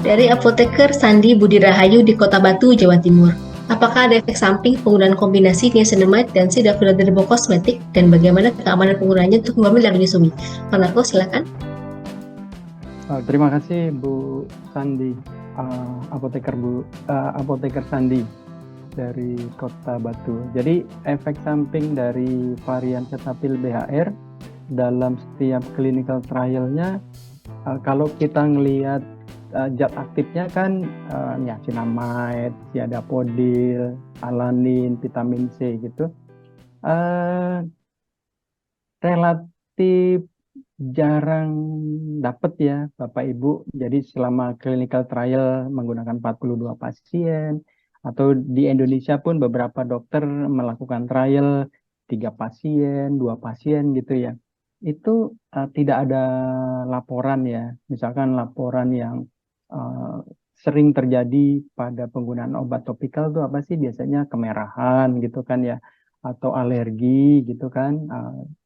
Dari apoteker Sandi Budi Rahayu di Kota Batu, Jawa Timur. Apakah ada efek samping penggunaan kombinasi niacinamide dan sildenafil dari kosmetik dan bagaimana keamanan penggunaannya untuk mengambil dan menyusui? Pak silakan. Terima kasih Bu Sandi, apoteker Sandi dari Kota Batu. Jadi efek samping dari varian Cetapil BHR dalam setiap clinical trialnya, kalau kita ngelihat zat aktifnya kan niacinamide, siadapodil, alanin, vitamin C gitu. Relatif jarang dapat ya Bapak Ibu. Jadi selama clinical trial menggunakan 42 pasien atau di Indonesia pun beberapa dokter melakukan trial 3 pasien, 2 pasien gitu ya. Itu tidak ada laporan ya. Misalkan laporan yang sering terjadi pada penggunaan obat topikal itu apa sih? Biasanya kemerahan gitu kan ya, atau alergi gitu kan,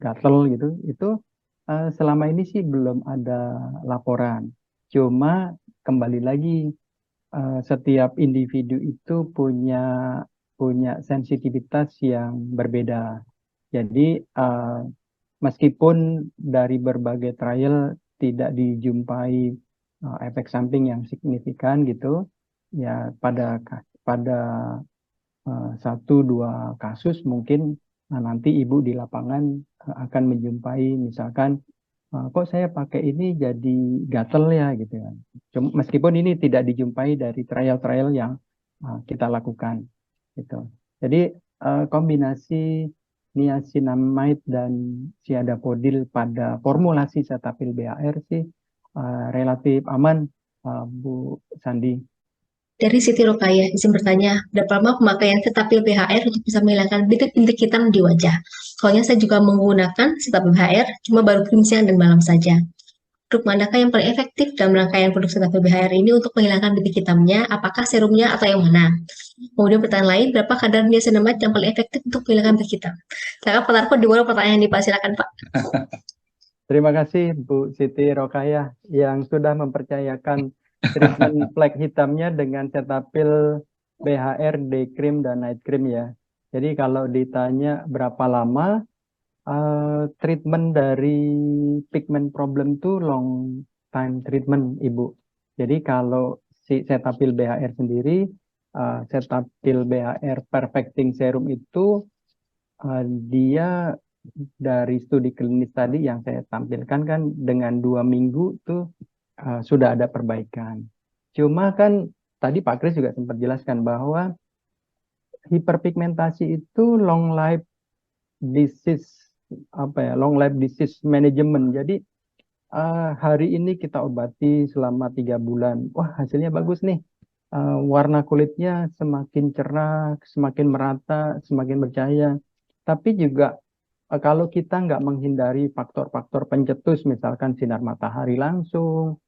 gatel gitu. Itu selama ini sih belum ada laporan. Cuma kembali lagi, setiap individu itu punya sensitivitas yang berbeda. Jadi meskipun dari berbagai trial tidak dijumpai efek samping yang signifikan gitu, ya pada 1-2 kasus mungkin nanti ibu di lapangan akan menjumpai misalkan kok saya pakai ini jadi gatel ya gitu kan. Meskipun ini tidak dijumpai dari trial-trial yang kita lakukan gitu. Jadi kombinasi niacinamide dan siadapodil pada formulasi Cetapil BAR sih relatif aman, Bu Sandi. Dari Siti Rokaya, izin bertanya, berapa lama pemakaian Cetaphil BHR untuk bisa menghilangkan bintik-bintik hitam di wajah? Soalnya saya juga menggunakan Cetaphil BHR, cuma baru krim siang dan malam saja. Produk manakah yang paling efektif dalam rangkaian produk Cetaphil BHR ini untuk menghilangkan bintik hitamnya? Apakah serumnya atau yang mana? Kemudian pertanyaan lain, berapa kadar niacinamide yang paling efektif untuk menghilangkan bintik hitam? Saya Pak Tarko di bawah pertanyaan ini, Pak. Silakan, Pak. Terima kasih Bu Siti Rokayah yang sudah mempercayakan treatment flek hitamnya dengan Cetapil BHR, Day Cream, dan Night Cream ya. Jadi kalau ditanya berapa lama, treatment dari pigment problem itu long time treatment Ibu. Jadi kalau si Cetapil BHR sendiri, Cetapil BHR Perfecting Serum itu dia dari studi klinis tadi yang saya tampilkan kan dengan 2 minggu tuh sudah ada perbaikan. Cuma kan tadi Pak Kris juga sempat jelaskan bahwa hiperpigmentasi itu long life disease long life disease management. Jadi hari ini kita obati selama 3 bulan, wah hasilnya bagus nih. Warna kulitnya semakin cerah, semakin merata, semakin bercahaya. Tapi juga kalau kita nggak menghindari faktor-faktor pencetus, misalkan sinar matahari langsung,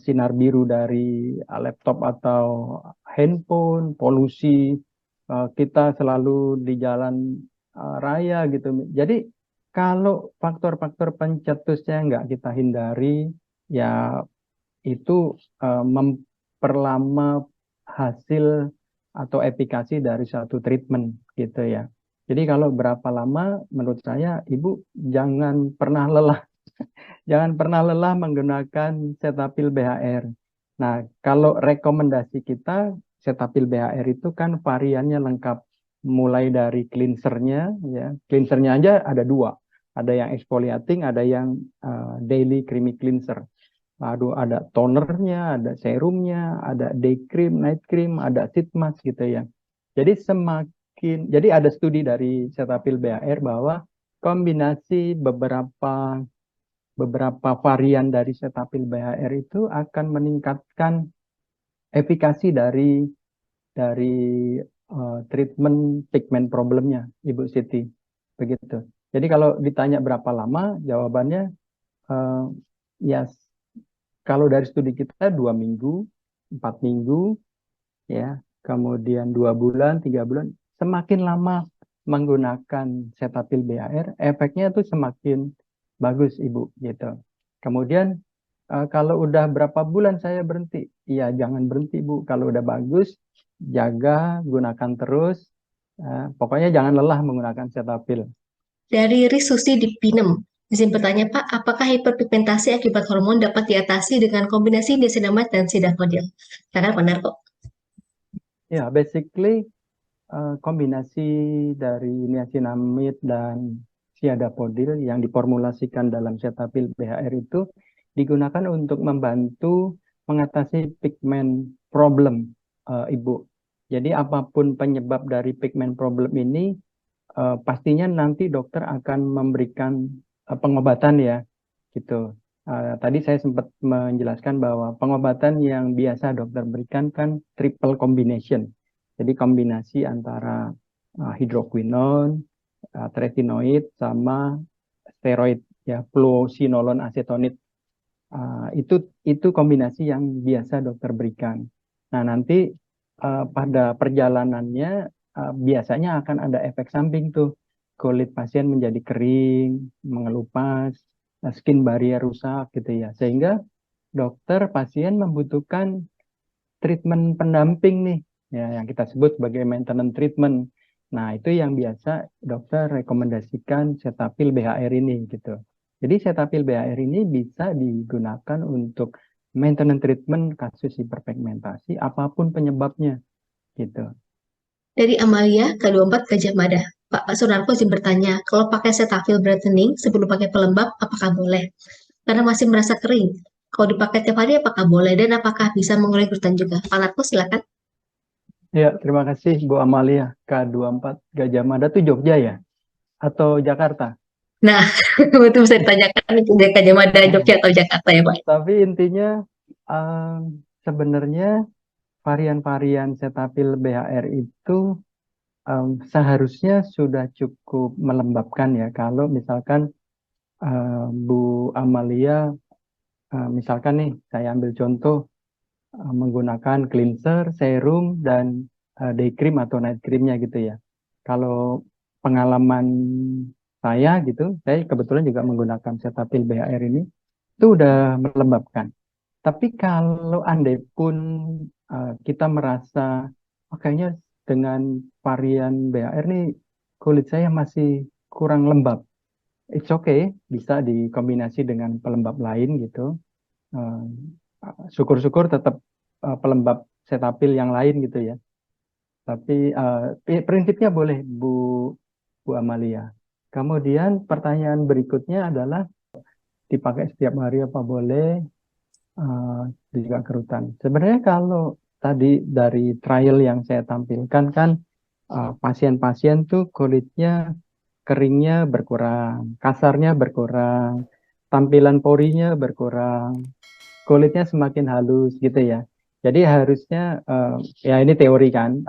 sinar biru dari laptop atau handphone, polusi, kita selalu di jalan raya gitu. Jadi kalau faktor-faktor pencetusnya nggak kita hindari, ya itu memperlama hasil atau efikasi dari suatu treatment gitu ya. Jadi kalau berapa lama, menurut saya Ibu jangan pernah lelah, jangan pernah lelah menggunakan Cetapil BHR. Nah, kalau rekomendasi kita Cetapil BHR itu kan variannya lengkap, mulai dari cleansernya ya, cleansernya aja ada 2, ada yang exfoliating, ada yang daily creamy cleanser. Aduh, ada tonernya, ada serumnya, ada day cream, night cream, ada sheet mask gitu ya. Jadi jadi ada studi dari Cetapil BAR bahwa kombinasi beberapa varian dari Cetapil BAR itu akan meningkatkan efikasi dari treatment pigment problemnya, Ibu Siti. Begitu. Jadi kalau ditanya berapa lama, jawabannya uh, ya kalau dari studi kita 2 minggu, 4 minggu, ya, kemudian 2 bulan, 3 bulan, semakin lama menggunakan Cetapil BAR, efeknya itu semakin bagus, Ibu, gitu. Kemudian Kalau udah berapa bulan saya berhenti? Iya, jangan berhenti, Bu. Kalau udah bagus, jaga, gunakan terus. Pokoknya jangan lelah menggunakan Cetaphil. Dari Risusi di Pinem, izin bertanya Pak, apakah hiperpigmentasi akibat hormon dapat diatasi dengan kombinasi niacinamide dan sidafodil? Karena benar kok. Ya, basically kombinasi dari niacinamide dan siadapodil yang diformulasikan dalam Cetaphil BHR itu digunakan untuk membantu mengatasi pigment problem, Ibu. Jadi apapun penyebab dari pigment problem ini, pastinya nanti dokter akan memberikan pengobatan ya, gitu. Tadi saya sempat menjelaskan bahwa pengobatan yang biasa dokter berikan kan triple combination. Jadi kombinasi antara hidroquinone, tretinoid, sama steroid ya, fluosinolone acetonide. Itu kombinasi yang biasa dokter berikan. Nah, nanti pada perjalanannya biasanya akan ada efek samping tuh. Kulit pasien menjadi kering, mengelupas, skin barrier rusak gitu ya. Sehingga dokter pasien membutuhkan treatment pendamping nih, ya yang kita sebut sebagai maintenance treatment. Nah, itu yang biasa dokter rekomendasikan Cetaphil BHR ini gitu. Jadi Cetaphil BHR ini bisa digunakan untuk maintenance treatment kasus hiperpigmentasi apapun penyebabnya gitu. Dari Amalia, K24 Gajah Mada. Pak Sunarko izin bertanya, kalau pakai Cetaphil brightening sebelum pakai pelembab, apakah boleh? Karena masih merasa kering. Kalau dipakai tiap hari, apakah boleh? Dan apakah bisa mengurangi kerutan juga? Pak Narko, silakan. Ya, terima kasih Bu Amalia. K24 Gajah Mada tuh Jogja ya? Atau Jakarta? Nah, itu bisa ditanyakan dari Gajah Mada, Jogja atau Jakarta ya Pak? Tapi intinya sebenarnya varian-varian Cetaphil BHR itu seharusnya sudah cukup melembabkan ya. Kalau misalkan Bu Amalia, misalkan nih saya ambil contoh menggunakan cleanser, serum, dan day cream atau night creamnya gitu ya. Kalau pengalaman saya gitu, saya kebetulan juga menggunakan Cetaphil BHR ini, itu udah melembabkan. Tapi kalau andai pun kita merasa, oh, kayaknya dengan varian BAR nih kulit saya masih kurang lembab, it's okay, bisa dikombinasi dengan pelembab lain gitu. Eh, Syukur-syukur tetap pelembab Cetaphil yang lain gitu ya. Tapi prinsipnya boleh Bu Amalia. Kemudian pertanyaan berikutnya adalah dipakai setiap hari apa boleh? eh, juga kerutan. Sebenarnya kalau tadi dari trial yang saya tampilkan kan pasien-pasien tuh kulitnya keringnya berkurang, kasarnya berkurang, tampilan porinya berkurang, kulitnya semakin halus gitu ya. Jadi harusnya ya ini teori kan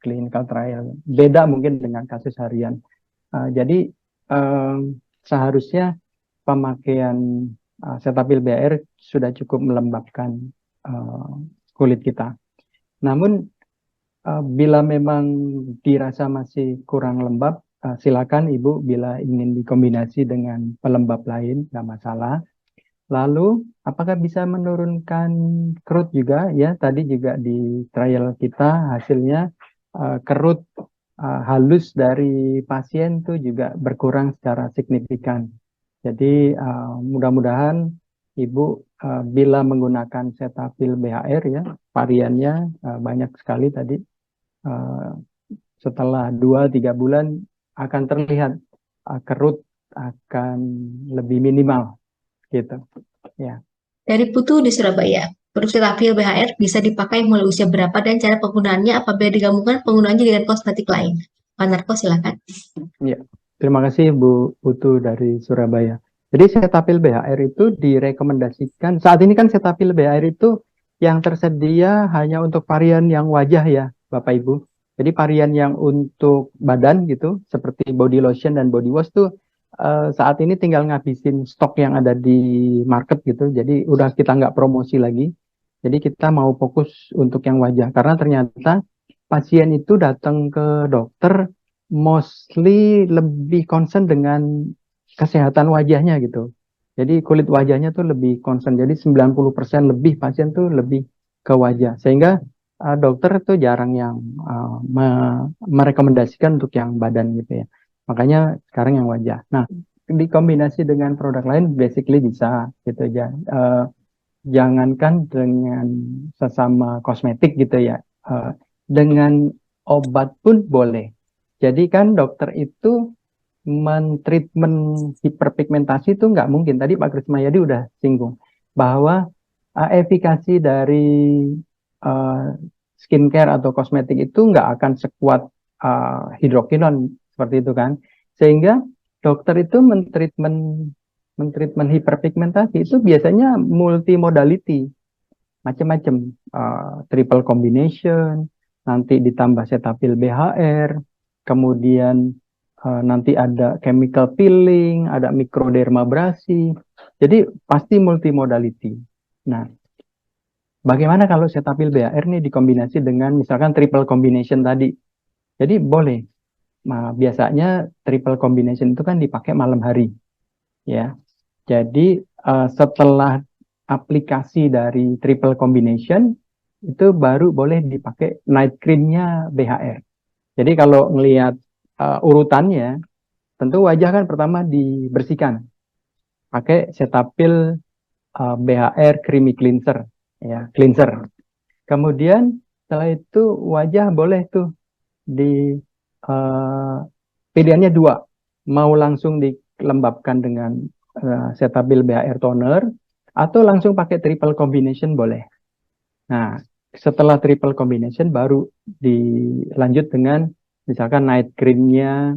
clinical trial. Beda mungkin dengan kasus harian. Jadi eh, seharusnya pemakaian Cetaphil BR sudah cukup melembabkan uh, kulit kita. Namun bila memang dirasa masih kurang lembab, silakan Ibu bila ingin dikombinasi dengan pelembab lain, nggak masalah. Lalu, apakah bisa menurunkan kerut juga? Ya, tadi juga di trial kita hasilnya kerut halus dari pasien itu juga berkurang secara signifikan. Jadi mudah-mudahan Ibu bila menggunakan Cetaphil BHR ya, variannya banyak sekali tadi. eh, Setelah 2-3 bulan akan terlihat kerut akan lebih minimal gitu. Ya. Dari Putu di Surabaya, produk Cetaphil BHR bisa dipakai mulai usia berapa dan cara penggunaannya apabila digabungkan penggunaannya dengan kosmetik lain? Pak Narko, silakan. Ya, terima kasih Bu Putu dari Surabaya. Jadi Cetaphil BHR itu direkomendasikan, saat ini kan Cetaphil BHR itu yang tersedia hanya untuk varian yang wajah ya Bapak Ibu. Jadi varian yang untuk badan gitu, seperti body lotion dan body wash tuh saat ini tinggal ngabisin stok yang ada di market gitu. Jadi udah kita nggak promosi lagi. Jadi kita mau fokus untuk yang wajah, karena ternyata pasien itu datang ke dokter mostly lebih concern dengan kesehatan wajahnya gitu. Jadi kulit wajahnya tuh lebih concern. Jadi 90% lebih pasien tuh lebih ke wajah. Sehingga dokter tuh jarang yang merekomendasikan untuk yang badan gitu ya. Makanya sekarang yang wajah. Nah, dikombinasi dengan produk lain basically bisa gitu ya. Jangankan dengan sesama kosmetik gitu ya. Dengan obat pun boleh. Jadi kan dokter itu mentreatment hiperpigmentasi itu nggak mungkin. Tadi Pak Krismayadi udah singgung bahwa efikasi dari uh, skincare atau kosmetik itu nggak akan sekuat hidrokinon seperti itu kan. Sehingga dokter itu mentreatment hiperpigmentasi itu biasanya multimodality, macam-macam, triple combination, nanti ditambah Cetaphil BHR, kemudian nanti ada chemical peeling, ada mikrodermabrasi. Jadi pasti multimodality. Nah, bagaimana kalau Cetaphil BHR nih dikombinasi dengan misalkan triple combination tadi? Jadi boleh. Nah, biasanya triple combination itu kan dipakai malam hari, ya. Jadi setelah aplikasi dari triple combination itu baru boleh dipakai night creamnya BHR. Jadi kalau melihat urutannya, tentu wajah kan pertama dibersihkan pakai Cetaphil BHR Creamy Cleanser, ya cleanser. Kemudian setelah itu wajah boleh tuh di uh, pilihannya dua, mau langsung dilembabkan dengan Cetaphil BHR toner atau langsung pakai triple combination boleh. Nah, setelah triple combination baru dilanjut dengan misalkan night creamnya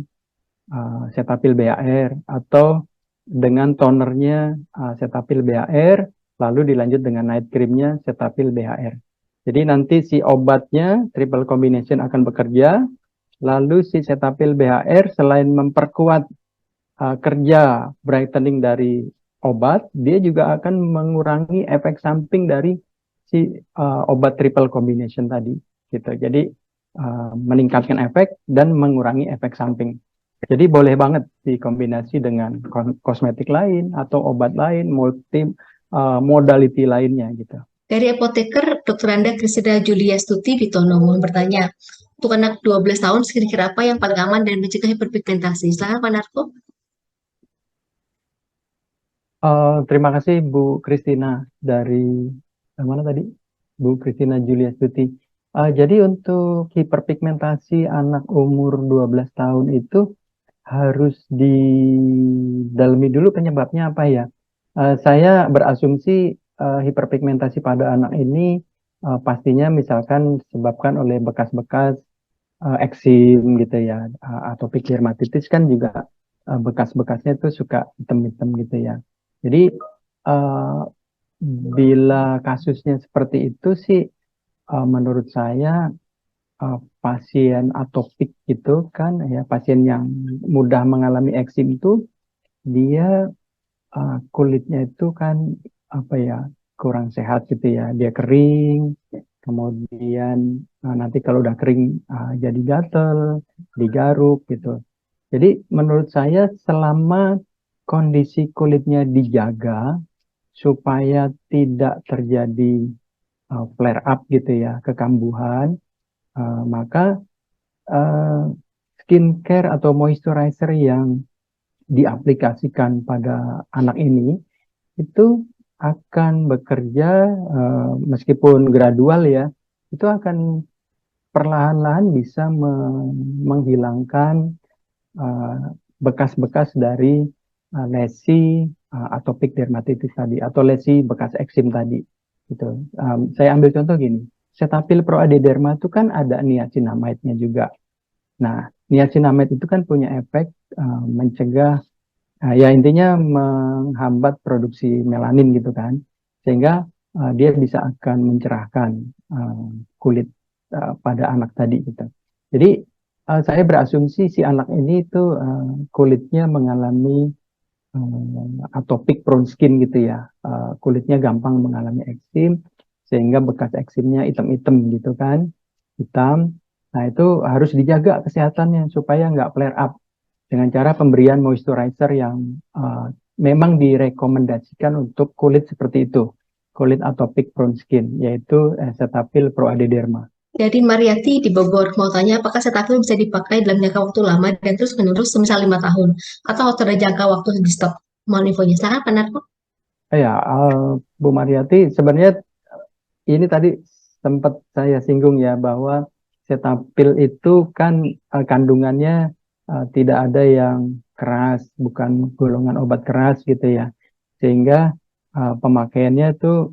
Cetaphil BHR atau dengan tonernya Cetaphil BHR lalu dilanjut dengan night creamnya Cetaphil BHR. Jadi nanti si obatnya triple combination akan bekerja, lalu si Cetaphil BHR selain memperkuat kerja brightening dari obat, dia juga akan mengurangi efek samping dari si obat triple combination tadi, gitu. Jadi meningkatkan efek dan mengurangi efek samping. Jadi boleh banget dikombinasi dengan kosmetik lain atau obat lain, multi modality lainnya gitu. Dari apoteker, Dr. Anda Kristina Julia Stuti Bitono mau bertanya, untuk anak 12 tahun, skincare apa yang paling aman dan mencegah hiperpigmentasi? Silahkan Pak Narko. Terima kasih Bu Kristina dari mana tadi? Bu Kristina Julia Stuti. Jadi untuk hiperpigmentasi anak umur 12 tahun itu harus didalami dulu penyebabnya apa ya. Saya berasumsi hiperpigmentasi pada anak ini pastinya misalkan disebabkan oleh bekas-bekas eksim gitu ya, atopik dermatitis kan juga bekas-bekasnya itu suka hitam-hitam gitu ya. Jadi uh, bila kasusnya seperti itu sih, menurut saya pasien atopik itu kan ya pasien yang mudah mengalami eksim itu dia kulitnya itu kan apa ya kurang sehat gitu ya, dia kering, kemudian nanti kalau udah kering jadi gatel, digaruk gitu. Jadi menurut saya selama kondisi kulitnya dijaga supaya tidak terjadi flare up gitu ya, kekambuhan, maka uh, skincare atau moisturizer yang diaplikasikan pada anak ini itu akan bekerja meskipun gradual ya, itu akan perlahan-lahan bisa menghilangkan bekas-bekas dari lesi atopik dermatitis tadi atau lesi bekas eksim tadi. Gitu. Saya ambil contoh gini, Cetaphil Pro Adederma itu kan ada niacinamide-nya juga. Nah, niacinamide itu kan punya efek mencegah, ya intinya menghambat produksi melanin gitu kan, sehingga dia bisa akan mencerahkan kulit pada anak tadi gitu. Jadi saya berasumsi si anak ini itu kulitnya mengalami atopik prone skin gitu ya, kulitnya gampang mengalami eksim, sehingga bekas eksimnya hitam-hitam gitu kan, hitam. Nah itu harus dijaga kesehatannya supaya nggak flare up dengan cara pemberian moisturizer yang memang direkomendasikan untuk kulit seperti itu, kulit atopic prone skin, yaitu Cetaphil Proadederma. Jadi Mariati di Bogor mau tanya apakah Cetaphil bisa dipakai dalam jangka waktu lama dan terus menerus semisal 5 tahun atau harus ada jangka waktu di stop? Mohon infonya. Silakan Pak Narko. Ya, Bu Mariati, sebenarnya ini tadi sempat saya singgung ya bahwa Cetaphil itu kan kandungannya tidak ada yang keras, bukan golongan obat keras gitu ya, sehingga pemakaiannya itu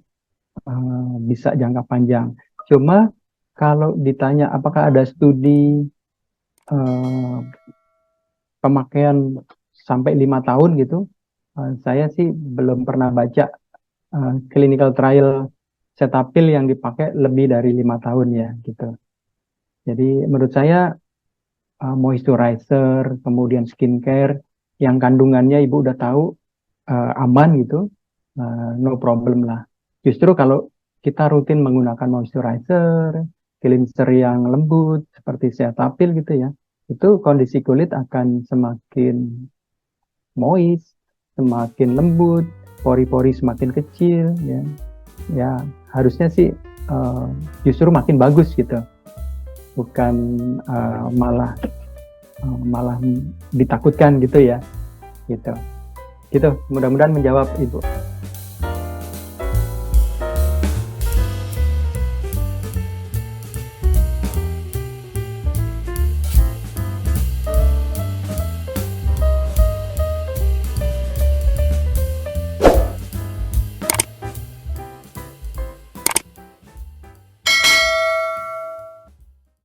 bisa jangka panjang. Cuma kalau ditanya apakah ada studi pemakaian sampai 5 tahun gitu, saya sih belum pernah baca clinical trial Cetaphil yang dipakai lebih dari 5 tahun ya gitu. Jadi menurut saya moisturizer, kemudian skincare yang kandungannya ibu udah tahu aman gitu, no problem lah. Justru kalau kita rutin menggunakan moisturizer, cleanser yang lembut seperti Cetaphil gitu ya, itu kondisi kulit akan semakin moist, semakin lembut, pori-pori semakin kecil ya. Ya harusnya sih justru makin bagus gitu, bukan malah ditakutkan gitu ya, gitu. Mudah-mudahan menjawab Ibu.